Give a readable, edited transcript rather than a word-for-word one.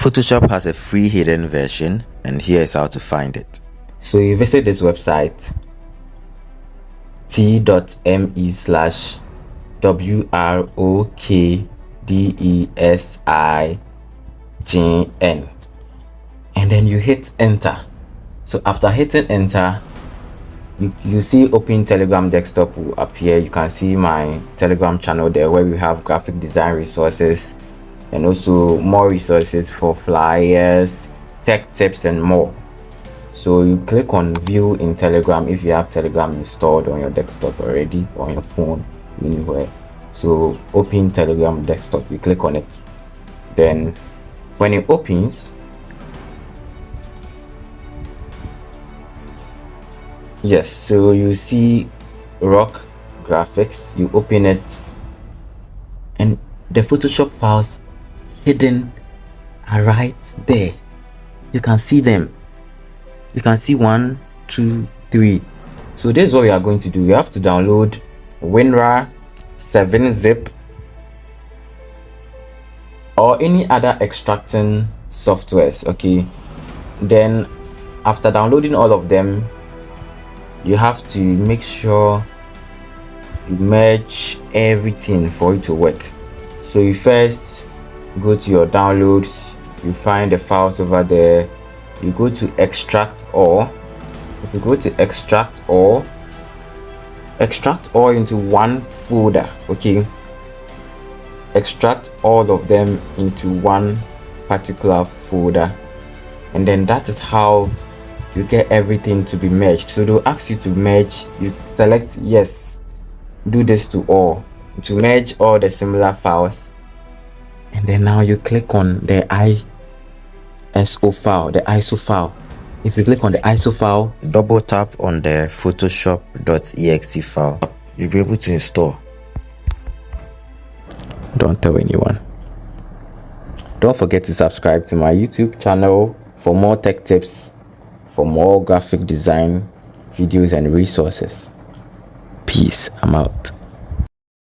Photoshop has a free hidden version, and here is how to find it. So you visit this website t.me/WROKDESIGN, and then you hit enter. So after hitting enter, you see open Telegram desktop will appear. You can see my Telegram channel there where we have graphic design resources and also more resources for flyers, tech tips and more. So you click on view in Telegram if you have Telegram installed on your desktop already or on your phone, anywhere. So open Telegram desktop, you click on it. Then when it opens, yes, so you see rock graphics. You open it and the Photoshop files hidden are right there. You can see them. You can see 1, 2, 3. So this is what we are going to do. You have to download WinRAR 7-zip or any other extracting softwares. Okay, then after downloading all of them, you have to make sure you merge everything for it to work. So you first go to your downloads, you find the files over there, you go to extract all. If you go to extract all into one folder. Okay, extract all of them into one particular folder, and then that is how you get everything to be merged. So they'll ask you to merge. You select yes, do this to all to merge all the similar files, and then now you click on the ISO file, the ISO file. If you click on the ISO file, Double tap on the photoshop.exe file, you'll be able to install. Don't tell anyone. Don't forget to subscribe to my YouTube channel for more tech tips, for more graphic design videos and resources. Peace. I'm out.